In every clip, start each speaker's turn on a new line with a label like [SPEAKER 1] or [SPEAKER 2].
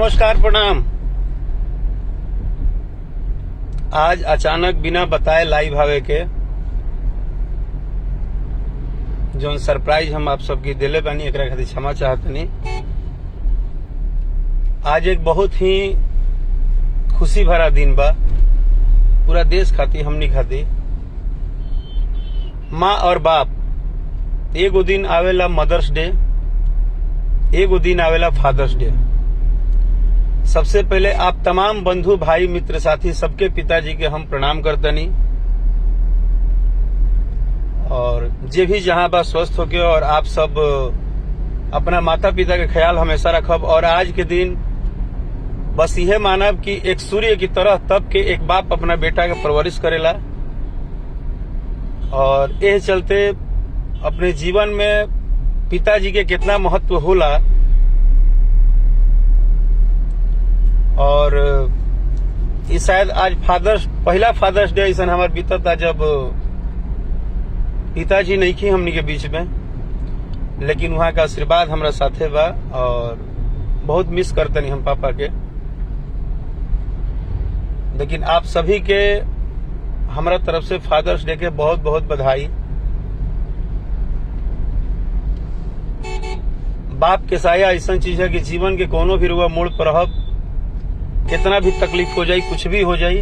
[SPEAKER 1] नमस्कार, प्रणाम। आज अचानक बिना बताए लाइव आवे के जो सरप्राइज हम आप सबकी दिले बानी, एकरा खातिर क्षमा चाहतनी। आज एक बहुत ही खुशी भरा दिन बा पूरा देश खातिर, हमनी खातिर। माँ और बाप, एगो दिन आवेला मदर्स डे, एगो दिन आवेला फादर्स डे। सबसे पहले आप तमाम बंधु भाई मित्र साथी सबके पिताजी के हम प्रणाम करतनी, और जे भी जहां बा स्वस्थ होके, और आप सब अपना माता पिता के ख्याल हमेशा रखब। और आज के दिन बस यह मानब कि एक सूर्य की तरह तब के एक बाप अपना बेटा के परवरिश करेला, और यह चलते अपने जीवन में पिताजी के कितना महत्व होला। और ये शायद आज पहला फादर्स डे ऐसा हमारे बीता था जब पिताजी नहीं थी हमनी के बीच में, लेकिन वहां का आशीर्वाद हमारा साथे बा, और बहुत मिस करते नहीं हम पापा के। लेकिन आप सभी के हमारा तरफ से फादर्स डे के बहुत बहुत बधाई। बाप के साया ऐसा चीज है कि जीवन के कोनो भी रुआ मोड़ पर रहब, कितना भी तकलीफ हो जाई, कुछ भी हो जाई,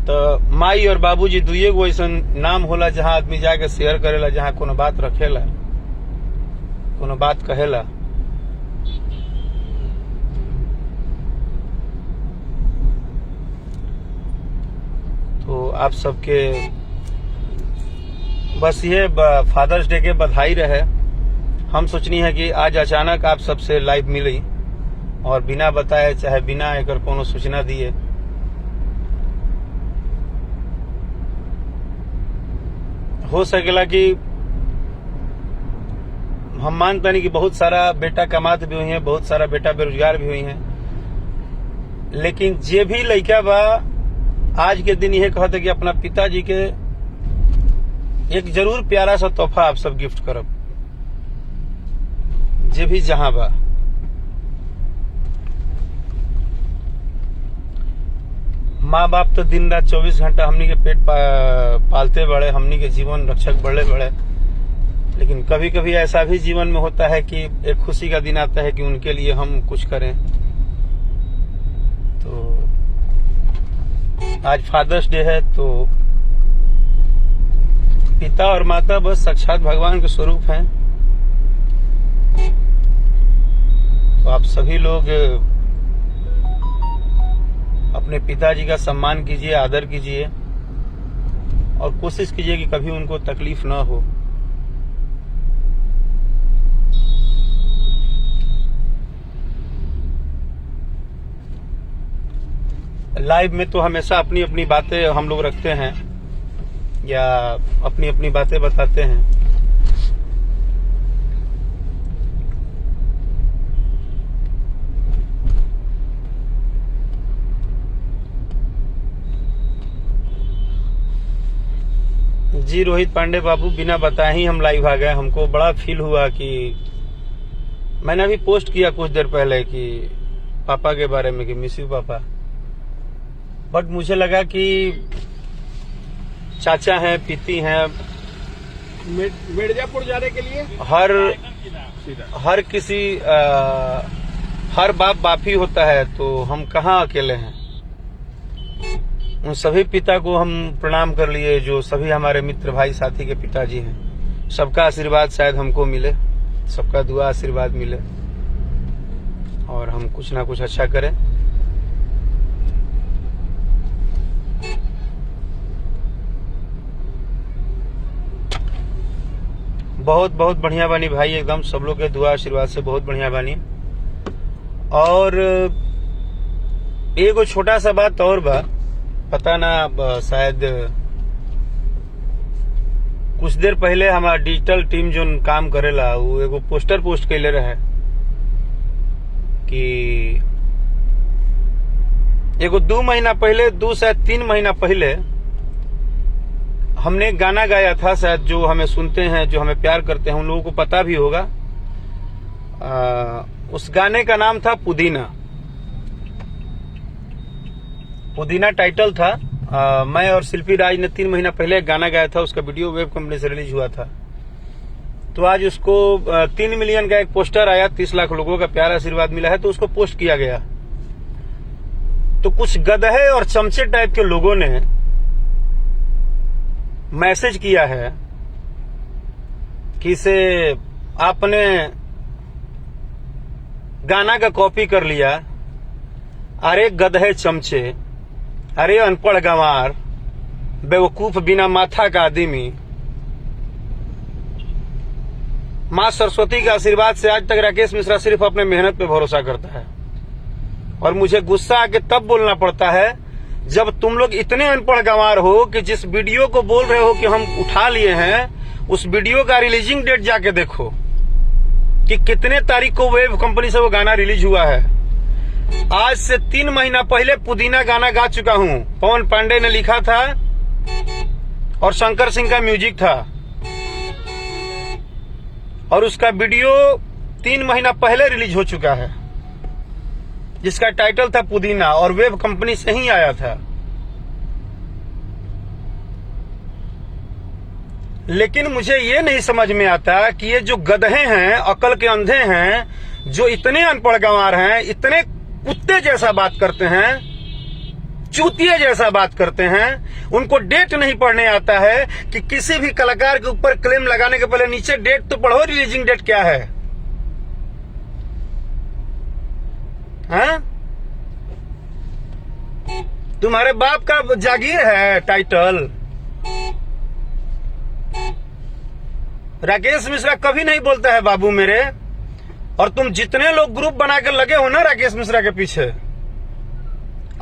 [SPEAKER 1] तो माई और बाबूजी दुए गो ऐसा नाम होला जहां आदमी जाके शेयर करेला, जहां कोनो बात रखेला, कोनो बात कहेला। तो आप सबके बस ये फादर्स डे के बधाई रहे। हम सोचनी है कि आज अचानक आप सबसे लाइव मिली, और बिना बताए चाहे बिना एकर कोनो सूचना दिए हो सकेला कि हम मानते नहीं कि बहुत सारा बेटा कमात भी हुई हैं, बहुत सारा बेटा बेरोजगार भी हुई हैं, लेकिन जे भी लड़का बा आज के दिन यह कहते कि अपना पिताजी के एक जरूर प्यारा सा तोहफा आप सब गिफ्ट करब, जे भी जहां बा। माँ बाप तो दिन रात 24 घंटा हमनी के पेट पालते बड़े, हमनी के जीवन रक्षक बड़े बड़े, लेकिन कभी कभी ऐसा भी जीवन में होता है कि एक खुशी का दिन आता है कि उनके लिए हम कुछ करें। तो आज फादर्स डे है, तो पिता और माता बस साक्षात भगवान के स्वरूप हैं। तो आप सभी लोग अपने पिताजी का सम्मान कीजिए, आदर कीजिए, और कोशिश कीजिए कि कभी उनको तकलीफ ना हो। लाइव में तो हमेशा अपनी अपनी बातें हम लोग रखते हैं, या अपनी अपनी बातें बताते हैं। जी रोहित पांडे बाबू, बिना बताए ही हम लाइव आ गए। हमको बड़ा फील हुआ कि मैंने अभी पोस्ट किया कुछ देर पहले कि पापा के बारे में कि मिस यू पापा, बट मुझे लगा कि चाचा हैं, पीती हैं,
[SPEAKER 2] मिर्जापुर जाने के लिए
[SPEAKER 1] हर किसी हर बाप ही होता है, तो हम कहाँ अकेले हैं। उन सभी पिता को हम प्रणाम कर लिए जो सभी हमारे मित्र भाई साथी के पिताजी हैं। सबका आशीर्वाद शायद हमको मिले, सबका दुआ आशीर्वाद मिले, और हम कुछ ना कुछ अच्छा करें। बहुत बहुत बढ़िया बानी भाई, एकदम सब लोग के दुआ आशीर्वाद से बहुत बढ़िया बानी। और एगो छोटा सा बात और बा, पता ना शायद कुछ देर पहले हमारा डिजिटल टीम जो काम करेला वो एगो पोस्टर पोस्ट कैले रहे कि एगो 2 महीना पहले, 2 शायद 3 महीना पहले हमने गाना गाया था, शायद जो हमें सुनते हैं, जो हमें प्यार करते हैं, उन लोगों को पता भी होगा। उस गाने का नाम था पुदीना। पुदीना टाइटल था। मैं और शिल्पी राज ने 3 महीना पहले एक गाना गाया था, उसका वीडियो वेब कंपनी से रिलीज हुआ था। तो आज उसको 3 मिलियन का एक पोस्टर आया, 30 लाख लोगों का प्यार आशीर्वाद मिला है, तो उसको पोस्ट किया गया। तो कुछ गधे और चमचे टाइप के लोगों ने मैसेज किया है कि इसे आपने गाना का कॉपी कर लिया। अरे गधे चमचे, अरे अनपढ़ गंवार, बेवकूफ बिना माथा का आदमी। मां सरस्वती के आशीर्वाद से आज तक राकेश मिश्रा सिर्फ अपने मेहनत पे भरोसा करता है। और मुझे गुस्सा आके तब बोलना पड़ता है जब तुम लोग इतने अनपढ़ गंवार हो कि जिस वीडियो को बोल रहे हो कि हम उठा लिए हैं, उस वीडियो का रिलीजिंग डेट जाके देखो कि कितने तारीख को वेब कंपनी से वो गाना रिलीज हुआ है। आज से 3 महीना पहले पुदीना गाना गा चुका हूं। पवन पांडे ने लिखा था और शंकर सिंह का म्यूजिक था, और उसका वीडियो 3 महीना पहले रिलीज हो चुका है, जिसका टाइटल था पुदीना, और वेब कंपनी से ही आया था। लेकिन मुझे ये नहीं समझ में आता कि ये जो गधे हैं, अकल के अंधे हैं, जो इतने अनपढ़ गंवार हैं, इतने कुत्ते जैसा बात करते हैं, चूतिए जैसा बात करते हैं, उनको डेट नहीं पढ़ने आता है कि किसी भी कलाकार के ऊपर क्लेम लगाने के पहले नीचे डेट तो पढ़ो, रिलीजिंग डेट क्या है। हाँ? तुम्हारे बाप का जागीर है टाइटल। राकेश मिश्रा कभी नहीं बोलता है बाबू मेरे। और तुम जितने लोग ग्रुप बनाकर लगे हो ना राकेश मिश्रा के पीछे,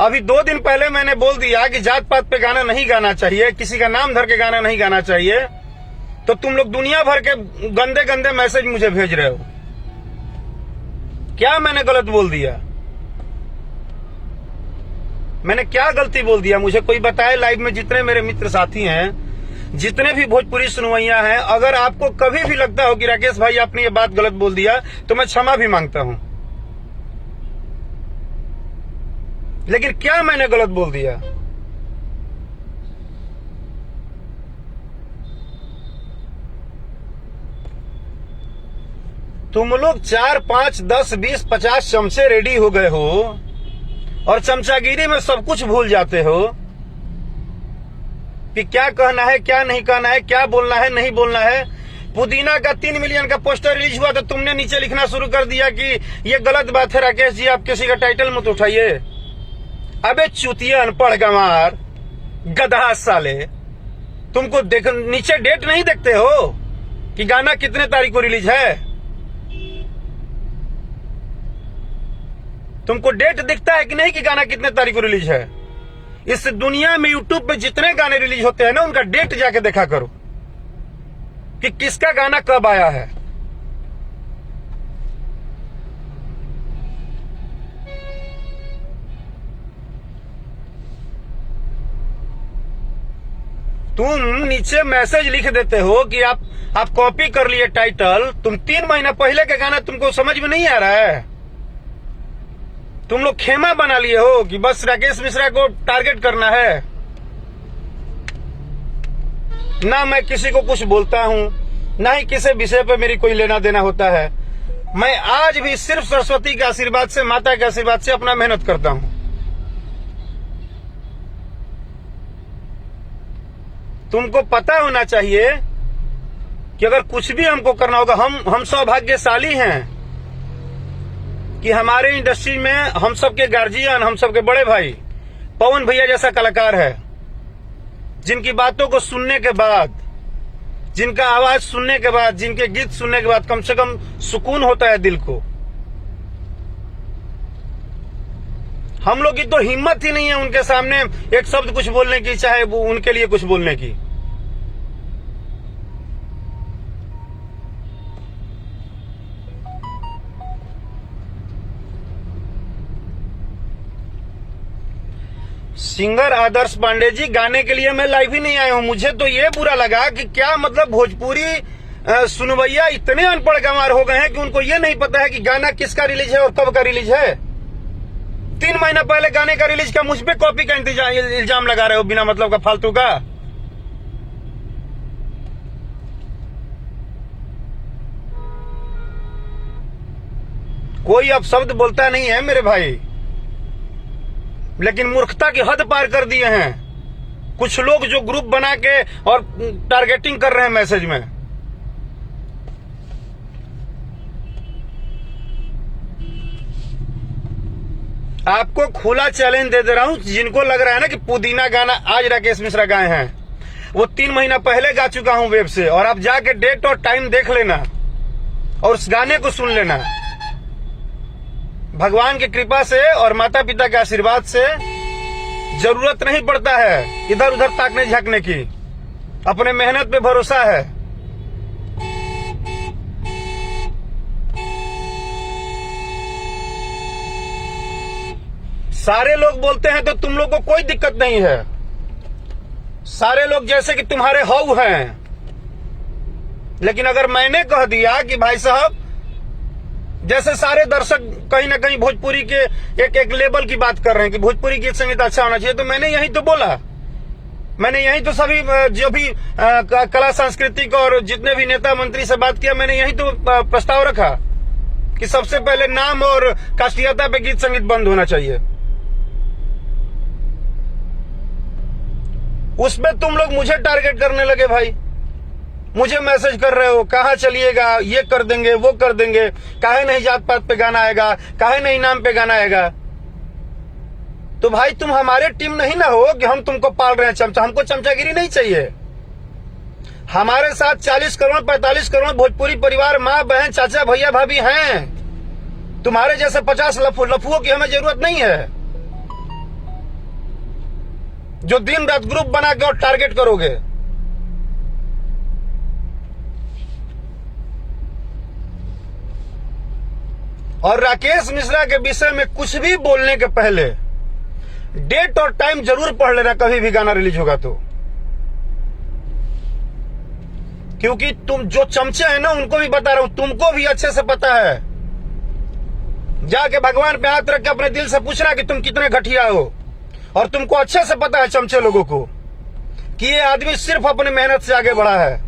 [SPEAKER 1] अभी 2 दिन पहले मैंने बोल दिया कि जात पात पे गाना नहीं गाना चाहिए, किसी का नाम धर के गाना नहीं गाना चाहिए, तो तुम लोग दुनिया भर के गंदे गंदे मैसेज मुझे भेज रहे हो। क्या मैंने गलत बोल दिया? मैंने क्या गलती बोल दिया? मुझे कोई बताए। लाइव में जितने मेरे मित्र साथी हैं, जितने भी भोजपुरी सुनवैया हैं, अगर आपको कभी भी लगता हो कि राकेश भाई आपने ये बात गलत बोल दिया, तो मैं क्षमा भी मांगता हूं। लेकिन क्या मैंने गलत बोल दिया? तुम लोग 4, 5, 10, 20, 50 चमचे रेडी हो गए हो और चमचागिरी में सब कुछ भूल जाते हो कि क्या कहना है, क्या नहीं कहना है, क्या बोलना है, नहीं बोलना है। पुदीना का 3 मिलियन का पोस्टर रिलीज हुआ तो तुमने नीचे लिखना शुरू कर दिया कि ये गलत बात है राकेश जी, आप किसी का टाइटल मत उठाइए। अबे चूतिया अनपढ़ गंवार, गधा साले, तुमको देख नीचे डेट नहीं देखते हो कि गाना कितने तारीख को रिलीज है? तुमको डेट दिखता है कि नहीं कि गाना कितने तारीख को रिलीज है? इस दुनिया में यूट्यूब पे जितने गाने रिलीज होते हैं ना, उनका डेट जाके देखा करो कि किसका गाना कब आया है। तुम नीचे मैसेज लिख देते हो कि आप कॉपी कर लिए टाइटल। तुम 3 महीना पहले का गाना तुमको समझ में नहीं आ रहा है? तुम लोग खेमा बना लिए हो कि बस राकेश मिश्रा को टारगेट करना है। ना मैं किसी को कुछ बोलता हूं, ना ही किसी विषय पे मेरी कोई लेना देना होता है। मैं आज भी सिर्फ सरस्वती के आशीर्वाद से, माता के आशीर्वाद से अपना मेहनत करता हूं। तुमको पता होना चाहिए कि अगर कुछ भी हमको करना होगा, हम सौभाग्यशाली हैं कि हमारे इंडस्ट्री में हम सबके गार्जियन, हम सबके बड़े भाई पवन भैया जैसा कलाकार है, जिनकी बातों को सुनने के बाद, जिनका आवाज सुनने के बाद, जिनके गीत सुनने के बाद कम से कम सुकून होता है दिल को। हम लोग की तो हिम्मत ही नहीं है उनके सामने एक शब्द कुछ बोलने की, चाहे वो उनके लिए कुछ बोलने की। सिंगर आदर्श पांडे जी, गाने के लिए मैं लाइव ही नहीं आया हूं। मुझे तो ये बुरा लगा कि क्या मतलब भोजपुरी सुनवैया इतने अनपढ़ गंवार हो गए हैं कि उनको ये नहीं पता है कि गाना किसका रिलीज है और कब का रिलीज है। 3 महीना पहले गाने का रिलीज का मुझ पे कॉपी का इल्जाम लगा रहे हो बिना मतलब का, फालतू का। कोई अब शब्द बोलता नहीं है मेरे भाई, लेकिन मूर्खता की हद पार कर दिए हैं कुछ लोग जो ग्रुप बना के और टारगेटिंग कर रहे हैं मैसेज में। आपको खुला चैलेंज दे दे रहा हूं, जिनको लग रहा है ना कि पुदीना गाना आज राकेश मिश्रा गाए हैं, वो 3 महीना पहले गा चुका हूं वेब से, और आप जाके डेट और टाइम देख लेना और उस गाने को सुन लेना। भगवान की कृपा से और माता पिता के आशीर्वाद से जरूरत नहीं पड़ता है इधर उधर ताकने झांकने की, अपने मेहनत पे भरोसा है। सारे लोग बोलते हैं तो तुम लोग को कोई दिक्कत नहीं है, सारे लोग जैसे कि तुम्हारे हौ हैं। लेकिन अगर मैंने कह दिया कि भाई साहब, जैसे सारे दर्शक कहीं ना कहीं भोजपुरी के एक लेवल की बात कर रहे हैं कि भोजपुरी गीत संगीत अच्छा होना चाहिए, तो मैंने यही तो बोला, मैंने यही तो सभी जो भी कला सांस्कृतिक और जितने भी नेता मंत्री से बात किया, मैंने यही तो प्रस्ताव रखा कि सबसे पहले नाम और कास्टियता पे गीत संगीत बंद होना चाहिए। उसमें तुम लोग मुझे टारगेट करने लगे भाई, मुझे मैसेज कर रहे हो, कहाँ चलिएगा, ये कर देंगे वो कर देंगे, काहे नहीं जात पात पे गाना आएगा, काहे नहीं नाम पे गाना आएगा। तो भाई तुम हमारे टीम नहीं ना हो कि हम तुमको पाल रहे हैं चमचा, हमको चमचागिरी नहीं चाहिए। हमारे साथ 40 करोड़ 45 करोड़ भोजपुरी परिवार, माँ बहन चाचा भैया भाभी हैं। तुम्हारे जैसे 50 लफुओं की हमें जरूरत नहीं है जो दिन रात ग्रुप बना के और टारगेट करोगे। और राकेश मिश्रा के विषय में कुछ भी बोलने के पहले डेट और टाइम जरूर पढ़ लेना, कभी भी गाना रिलीज होगा तो, क्योंकि तुम जो चमचे हैं ना, उनको भी बता रहा हूं, तुमको भी अच्छे से पता है। जाके भगवान पे हाथ रख के अपने दिल से पूछना कि तुम कितने घटिया हो, और तुमको अच्छे से पता है चमचे लोगों को कि ये आदमी सिर्फ अपनी मेहनत से आगे बढ़ा है।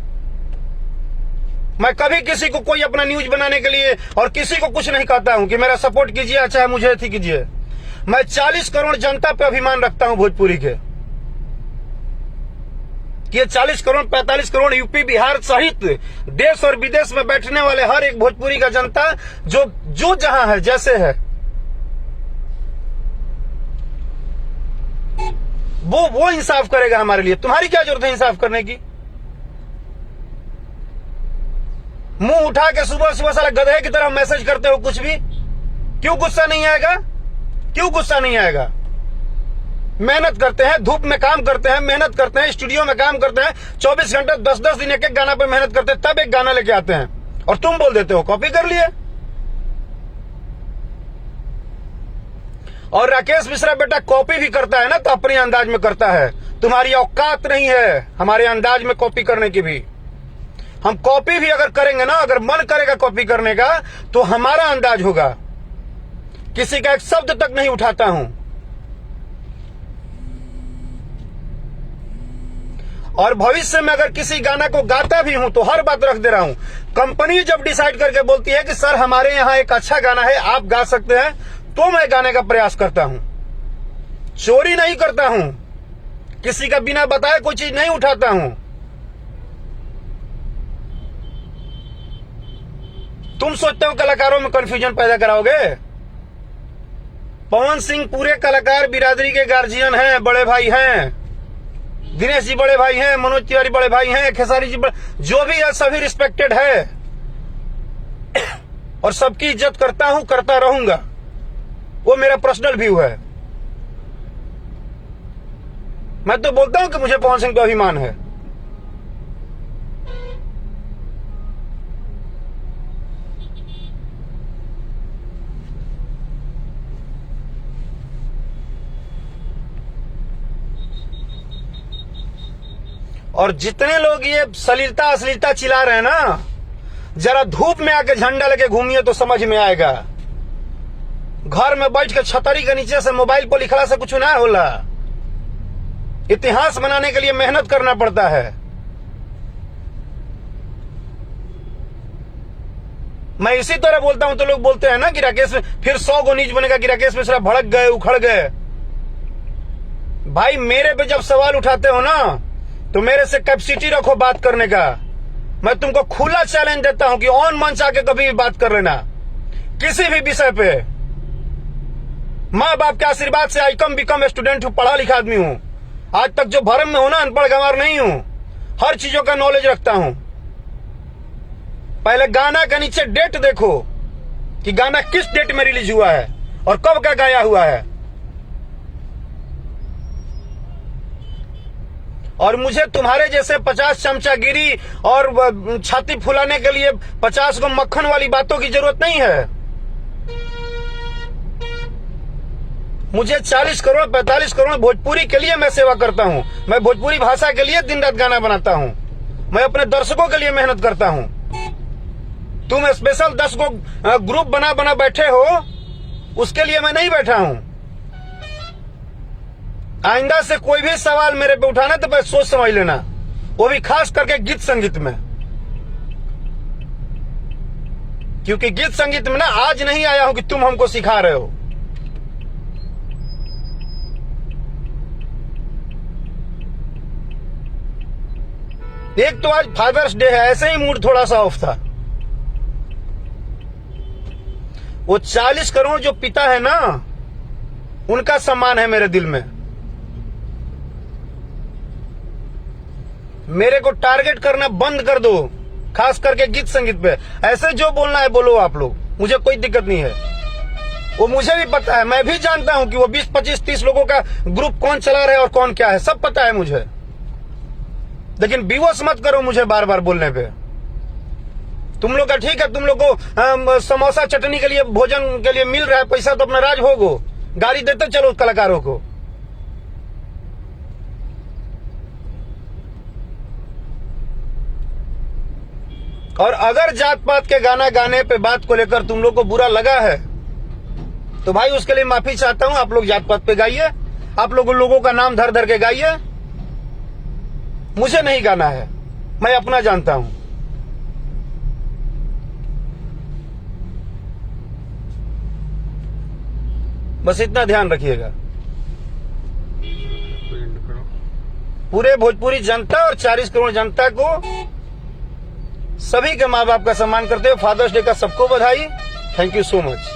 [SPEAKER 1] मैं कभी किसी को कोई अपना न्यूज बनाने के लिए और किसी को कुछ नहीं कहता हूं कि मेरा सपोर्ट कीजिए, चाहे मुझे अथी कीजिए। मैं 40 करोड़ जनता पे अभिमान रखता हूं भोजपुरी के, कि 40 करोड़ 45 करोड़ यूपी बिहार सहित देश और विदेश में बैठने वाले हर एक भोजपुरी का जनता जो जहां है, जैसे है, वो इंसाफ करेगा हमारे लिए। तुम्हारी क्या जरूरत है इंसाफ करने की? मुंह उठा के सुबह सुबह साला गधे की तरह मैसेज करते हो कुछ भी। क्यों गुस्सा नहीं आएगा? क्यों गुस्सा नहीं आएगा? मेहनत करते हैं, धूप में काम करते हैं, मेहनत करते हैं, स्टूडियो में काम करते हैं, 24 घंटे 10-10 दिन एक गाना पे मेहनत करते हैं, तब एक गाना लेके आते हैं, और तुम बोल देते हो कॉपी कर लिए। और राकेश मिश्रा बेटा कॉपी भी करता है ना, तो अपने अंदाज में करता है। तुम्हारी औकात नहीं है हमारे अंदाज में कॉपी करने की भी। हम कॉपी भी अगर करेंगे ना, अगर मन करेगा कॉपी करने का, तो हमारा अंदाज होगा। किसी का एक शब्द तक नहीं उठाता हूं। और भविष्य में अगर किसी गाना को गाता भी हूं तो हर बात रख दे रहा हूं, कंपनी जब डिसाइड करके बोलती है कि सर हमारे यहां एक अच्छा गाना है, आप गा सकते हैं, तो मैं गाने का प्रयास करता हूं। चोरी नहीं करता हूं, किसी का बिना बताए कोई चीज नहीं उठाता हूं। तुम सोचते हो कलाकारों में कंफ्यूजन पैदा कराओगे? पवन सिंह पूरे कलाकार बिरादरी के गार्जियन हैं, बड़े भाई हैं। दिनेश जी बड़े भाई हैं, मनोज तिवारी बड़े भाई हैं, खेसारी जी जो भी है सभी रिस्पेक्टेड है, और सबकी इज्जत करता हूं, करता रहूंगा। वो मेरा पर्सनल व्यू है। मैं तो बोलता हूं कि मुझे पवन सिंह पे अभिमान है। और जितने लोग ये सलीलता अश्लीलता चिल्ला रहे हैं ना, जरा धूप में आके झंडा लेके घूमिए तो समझ में आएगा। घर में बैठ के छतरी के नीचे से मोबाइल पर लिखला से कुछ ना होला। इतिहास बनाने के लिए मेहनत करना पड़ता है। मैं इसी तरह बोलता हूं तो लोग बोलते हैं ना कि राकेश फिर 100 गो नीच बनेगा कि राकेश मिश्रा भड़क गए, उखड़ गए। भाई मेरे पे जब सवाल उठाते हो ना तो मेरे से कैपेसिटी रखो बात करने का। मैं तुमको खुला चैलेंज देता हूं कि ऑन मंच आके कभी भी बात कर लेना किसी भी विषय पे। माँ बाप के आशीर्वाद से आई कम बिकम स्टूडेंट हूं, पढ़ा लिखा आदमी हूं। आज तक जो भरम में हूं ना, अनपढ़ गंवार नहीं हूं, हर चीजों का नॉलेज रखता हूं। पहले गाना के नीचे डेट देखो कि गाना किस डेट में रिलीज हुआ है और कब का गाया हुआ है। और मुझे तुम्हारे जैसे 50 चमचागिरी और छाती फुलाने के लिए 50 गो मक्खन वाली बातों की जरूरत नहीं है। मुझे 40 करोड़ 45 करोड़ भोजपुरी के लिए मैं सेवा करता हूं। मैं भोजपुरी भाषा के लिए दिन रात गाना बनाता हूं। मैं अपने दर्शकों के लिए मेहनत करता हूं। तुम स्पेशल 10 गो ग्रुप बना बैठे हो, उसके लिए मैं नहीं बैठा हूं। आइंदा से कोई भी सवाल मेरे पे उठाना तो बस सोच समझ लेना, वो भी खास करके गीत संगीत में। क्योंकि गीत संगीत में ना आज नहीं आया हूं कि तुम हमको सिखा रहे हो। एक तो आज फादर्स डे है, ऐसे ही मूड थोड़ा सा ऑफ था। वो 40 करोड़ जो पिता है ना, उनका सम्मान है मेरे दिल में। मेरे को टारगेट करना बंद कर दो, खास करके गीत संगीत पे। ऐसे जो बोलना है बोलो आप लोग, मुझे कोई दिक्कत नहीं है। वो मुझे भी पता है, मैं भी जानता हूं कि वो 20 25 30 लोगों का ग्रुप कौन चला रहा है और कौन क्या है, सब पता है मुझे। लेकिन बेवश मत करो मुझे बार बार बोलने पे। तुम लोग का ठीक है, तुम लोग को समोसा चटनी के लिए भोजन के लिए मिल रहा है पैसा, तो अपना राज भोगो, गाली देते चलो कलाकारों को। और अगर जात पात के गाना गाने पे बात को लेकर तुम लोग को बुरा लगा है तो भाई उसके लिए माफी चाहता हूं। आप लोग जात पात पे गाइए, आप लोगों का नाम धर धर के गाइए। मुझे नहीं गाना है, मैं अपना जानता हूं। बस इतना ध्यान रखिएगा। पूरे भोजपुरी जनता और 40 करोड़ जनता को, सभी के माँ बाप का सम्मान करते हुए फादर्स डे का सबको बधाई। Thank you so much.